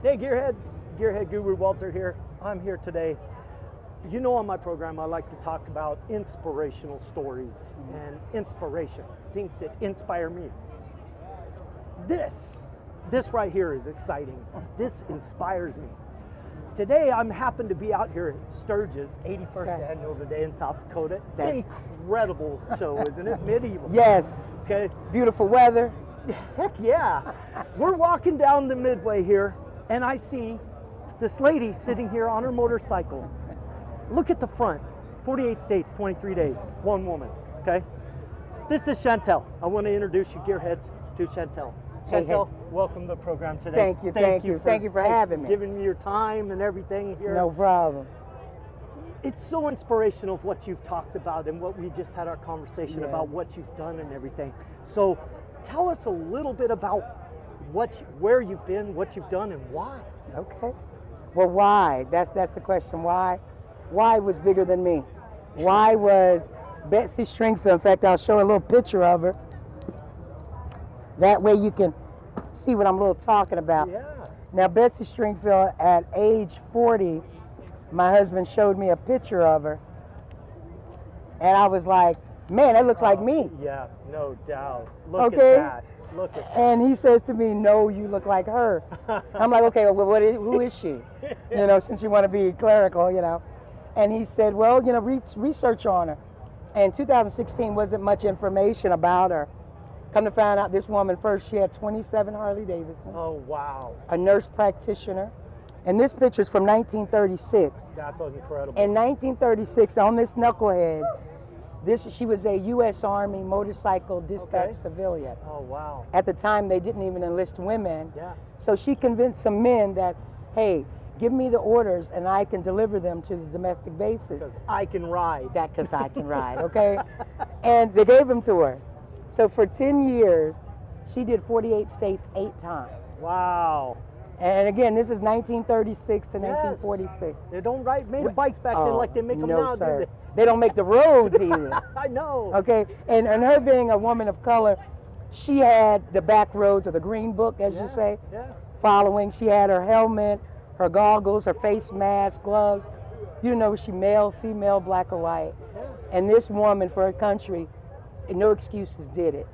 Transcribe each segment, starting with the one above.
Hey Gearheads, Gearhead Guru Walter here. I'm here today. You know, on my program I like to talk about inspirational stories and inspiration, things that inspire me. This right here is exciting. This inspires me. Today I'm happen to be out here at Sturgis, 81st Annual Day in South Dakota. Incredible show, isn't it? Medieval. Yes. Okay. Beautiful weather. Heck yeah. We're walking down the midway here, and I see this lady sitting here on her motorcycle. Look at the front. 48 states, 23 days, one woman, okay? This is Chantel. I want to introduce you, Gearheads, to Chantel. Chantel, welcome to the program today. Thank you, thank you. Thank you for having me. Giving me your time and everything here. No problem. It's so inspirational of what you've talked about and what we just had our conversation about, what you've done and everything. So tell us a little bit about where you've been, what you've done, and why. Okay. Well, why? That's the question. Why? Why was bigger than me? Why was Betsy Stringfield? In fact, I'll show a little picture of her. That way you can see what I'm a little talking about. Yeah. Now, Betsy Stringfield, at age 40, my husband showed me a picture of her, and I was like, man, that looks like me. Yeah, no doubt. Look at that. Look at that. And he says to me, no, you look like her. I'm like, okay, well, who is she? You know, since you want to be clerical, you know. And he said, well, you know, research on her. And 2016 wasn't much information about her. Come to find out, this woman, first, she had 27 Harley Davidsons. Oh, wow. A nurse practitioner. And this picture's from 1936. That's incredible. In 1936, on this knucklehead, she was a U.S. Army motorcycle dispatch civilian. Oh, wow. At the time, they didn't even enlist women. Yeah. So she convinced some men that, hey, give me the orders and I can deliver them to the domestic bases. Because I can ride. Because I can ride, okay? And they gave them to her. So for 10 years, she did 48 states 8 times. Wow. And again, this is 1936 to 1946. They don't made bikes back then like they make them now, sir. do they? They don't make the roads either. I know. Okay, and her being a woman of color, she had the back roads of the green book, as you say, following. She had her helmet, her goggles, her face mask, gloves. You know, was she male, female, black or white? Yeah. And this woman, for her country, no excuses, did it.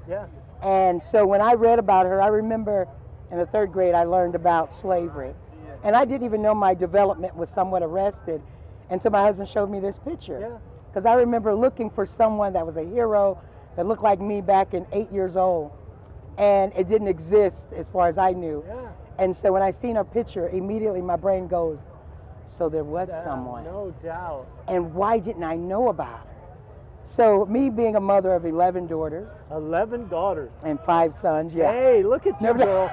Yeah. And so when I read about her, I remember in the 3rd grade I learned about slavery. And I didn't even know my development was somewhat arrested until my husband showed me this picture. Yeah. Because I remember looking for someone that was a hero that looked like me back in 8 years old. And it didn't exist as far as I knew. Yeah. And so when I seen her picture, immediately my brain goes, so there was someone. No doubt. And why didn't I know about her? So me being a mother of 11 daughters. 11 daughters. And 5 sons, yeah. Hey, look at you, girl.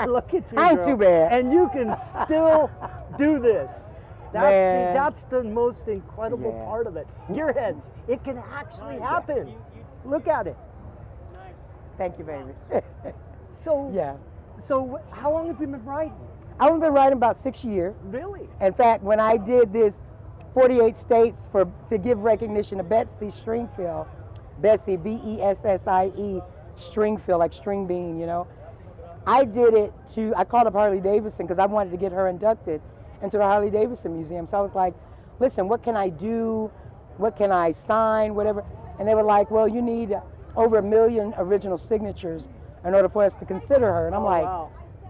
Look at you, I ain't too bad. And you can still do this. That's the most incredible part of it. Gearheads, it can actually happen. Look at it. Thank you, baby. So how long have you been riding? I've been riding about 6 years. Really? In fact, when I did this 48 states to give recognition to Betsy Stringfield, Betsy, B-E-S-S-I-E, Stringfield, like string bean, you know. I did it I called up Harley Davidson because I wanted to get her inducted into the Harley Davidson Museum. So I was like, listen, what can I do? What can I sign, whatever? And they were like, well, you need over 1 million original signatures in order for us to consider her. And I'm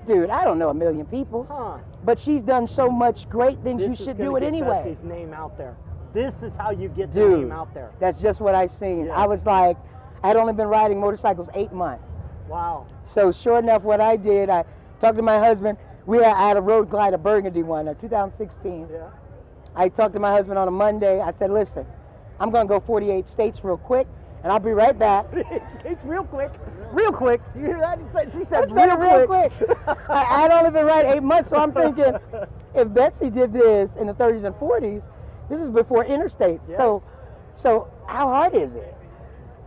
dude, I don't know 1 million people. But she's done so much great things, you should do it anyway. Betsy's name out there. This is how you get the name out there. That's just what I seen. Yes. I was like, I had only been riding motorcycles 8 months. Wow. So sure enough, what I did, I talked to my husband. I had a road glide, a burgundy one, a 2016. Yeah. I talked to my husband on a Monday. I said, listen, I'm going to go 48 states real quick, and I'll be right back. It's real quick. Real quick. Do you hear that? She said real quick. I'd only been riding 8 months, so I'm thinking, if Betsy did this in the 30s and 40s, this is before interstates. Yes. So how hard is it?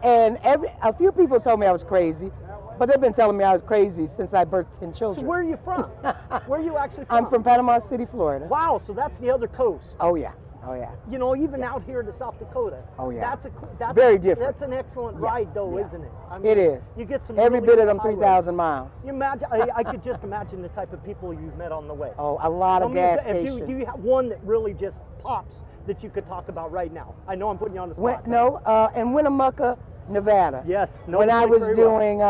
And a few people told me I was crazy, but they've been telling me I was crazy since I birthed 10 children. So where are you from? Where are you actually from? I'm from Panama City, Florida. Wow, so that's the other coast. Oh, yeah. Oh yeah. You know, even out here to South Dakota. Oh, yeah. That's Very different. That's an excellent Yeah, ride, though, yeah. isn't it? I It is. You get some Every really bit of good them highways. 3,000 miles. You imagine? I could just imagine the type of people you've met on the way. Oh, a lot Tell of me, gas do stations. you have one that really just pops that you could talk about right now? I know I'm putting you on the spot. In Winnemucca, Nevada. Yes. No. When I was doing,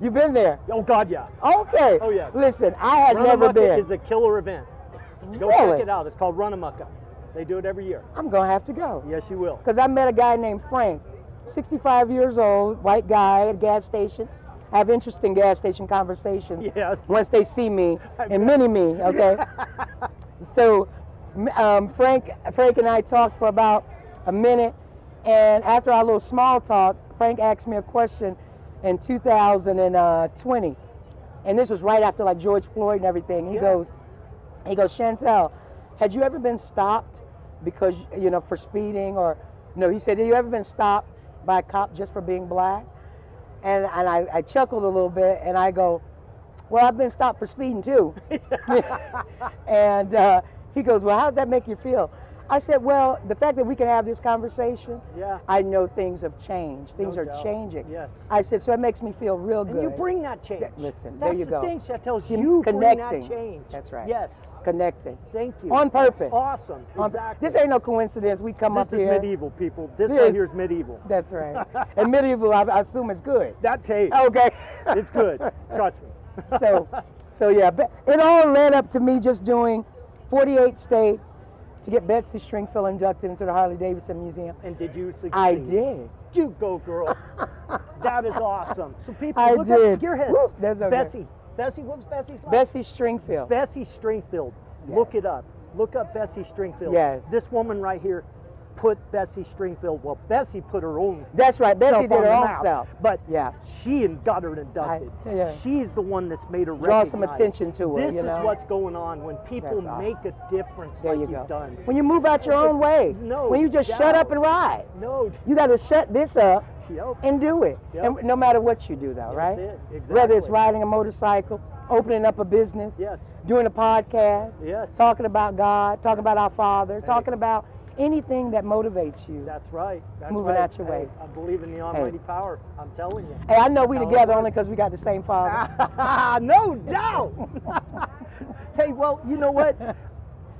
you've been there. Oh God, yeah. Okay. Oh, yes. Listen, I had never Runnemucca been. is a killer event. Go Really? check it out. It's called Runnemucca. They do it every year. I'm gonna have to go. Yes, you will. Because I met a guy named Frank, 65 years old, white guy at a gas station. I have interesting gas station conversations Yes. once they see me and mini-me, okay? So Frank and I talked for about a minute, and after our little small talk, Frank asked me a question in 2020. And this was right after like George Floyd and everything. He Yeah. goes, Chantel, had you ever been stopped because, for speeding or, no, he said, have you ever been stopped by a cop just for being black? And I chuckled a little bit and I go, well, I've been stopped for speeding too. And he goes, well, how does that make you feel? I said, well, the fact that we can have this conversation, Yeah. I know things have changed. Things No are doubt. changing. Yes. I said, so it makes me feel real good. And you bring that change. Listen, That's there you the go. thing, Chantel. You You bring connecting. that change. That's right. Yes. Connecting. Thank you. On purpose. That's awesome. On- Exactly. This ain't no coincidence. We come This up is here. medieval, people. This This- right here is medieval. That's right. And medieval, I assume is good. That tape. Okay. It's good. Trust me. So yeah, but it all led up to me just doing 48 states to get Betsy Stringfield inducted into the Harley-Davidson Museum. And did you succeed? I did. You go, girl. That is awesome. So people, I look did. up Gearheads. Woo, that's okay. Bessie, what was Bessie's last? Bessie Stringfield. Bessie Stringfield. Yes. Look it up. Look up Bessie Stringfield. Yes. This woman right here put Bessie Stringfield. Well, Bessie put her own That's right. Bessie self did on her the own map, self. but Yeah. she got her inducted. yeah. She's the one that's made her Draw some recognized. attention to her, This you know? is what's going on when people That's awesome. make a difference There like you go. you've done. When you move out your own way. No When you just shut doubt. up and ride. No. You got to shut this up Yep. and do it. Yep. And no matter what you do, though, That's right? it. Exactly. Whether it's riding a motorcycle, opening up a business, Yes. doing a podcast, Yes. talking about God, talking about our Father, talking about anything that motivates you. That's right. That's Moving right. out your way. I believe in the almighty power. I'm telling you. Hey, I know we That's how it together works. only because we got the same Father. No doubt. Hey, well, you know what?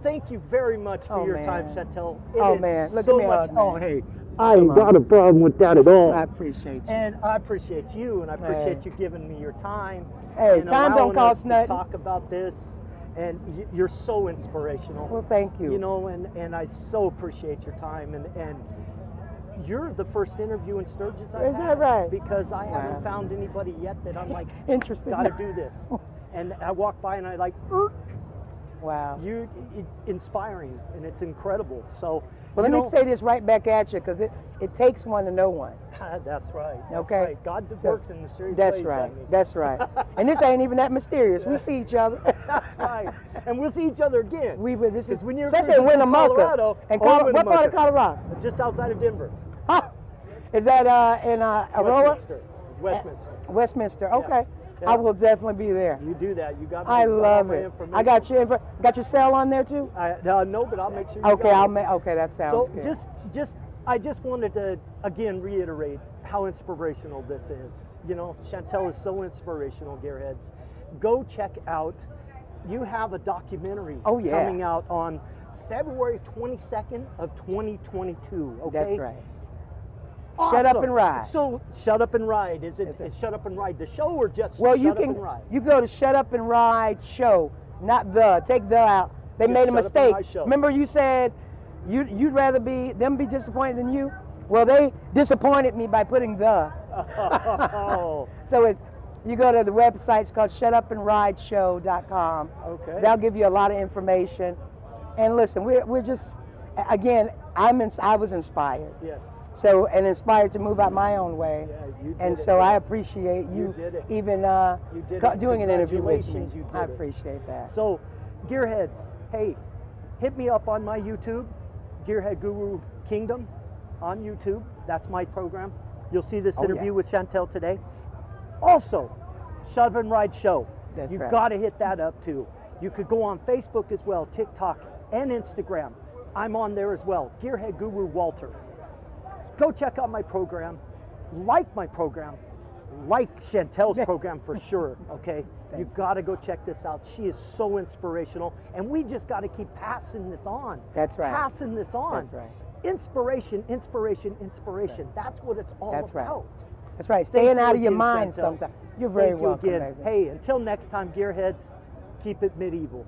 Thank you very much for Oh, your man. time, Chantel. It Oh, is man. Look at so me much. hug, man. Oh, hey, I ain't got a problem with that at all. I appreciate you. And I appreciate you, and I appreciate Hey. you giving me your time. Hey, and time don't allowing cost us to nothing. talk about this, and you're so inspirational. Well, thank you. You know, and I so appreciate your time, and you're the first interview in Sturgis I've Is had, that right? because I haven't Wow. found anybody yet that I'm like, Interesting. gotta do this. And I walk by and I like, Wow. inspiring, and it's incredible. So, Well, let me say this right back at you because it takes one to know one. that's right. That's Okay. right. God So, works in mysterious That's ways. right. doesn't he? That's right. And this ain't even that mysterious. We see each other. That's right. And we'll see each other again. This is Because when you're especially in through Winnemucca. Colorado, And or what part Winnemucca. of Colorado? Just outside of Denver. Huh. Is that in Aurora? Westminster. Westminster. Westminster. Okay. Yeah. I will definitely be there. You do that. You got. I you got all love my it. information. I got your cell on there too. No, but I'll make sure. You Okay, got it. okay, that sounds So good. I just wanted to again reiterate how inspirational this is. You know, Chantel is so inspirational, Gearheads. Go check out. You have a documentary Oh, yeah. coming out on February 22nd of 2022. Okay. That's right. Shut Up Awesome. and Ride. So, Shut Up and Ride. Is That's it it. Shut Up and Ride the show, or just Well, Shut you Up can and Ride? you go to Shut Up and Ride Show, not the. Take the out. They Just made a Shut Up and mistake. Ride Show. Remember you said you'd rather be them be disappointed than you? Well, they disappointed me by putting the. Oh, So it's you go to the website. It's called shutupandrideshow.com. okay. That'll give you a lot of information. And listen, we're just again, I was inspired. Yes. So and inspired to move out my own way. Yeah, you did And it. so I appreciate You you, did it. even You did it. doing an interview with me. Congratulations, you did I it. appreciate that. So, Gearheads, hey, hit me up on my YouTube, Gearhead Guru Kingdom on YouTube. That's my program. You'll see this Oh, interview yeah. with Chantel today. Also, Shut Up and Ride Show. That's You've right. got to hit that up too. You could go on Facebook as well, TikTok and Instagram. I'm on there as well. Gearhead Guru Walter. Go check out my program. Like my program. Like Chantel's program for sure, okay? You've got to go check this out. She is so inspirational, and we just got to keep passing this on. That's right. Passing this on. That's right. Inspiration, inspiration, inspiration. That's what it's all That's right. about. That's right. Thank Staying you out of your again, mind Chantel. sometimes. You're very Thank you welcome, again. baby. Hey, until next time, Gearheads, keep it medieval.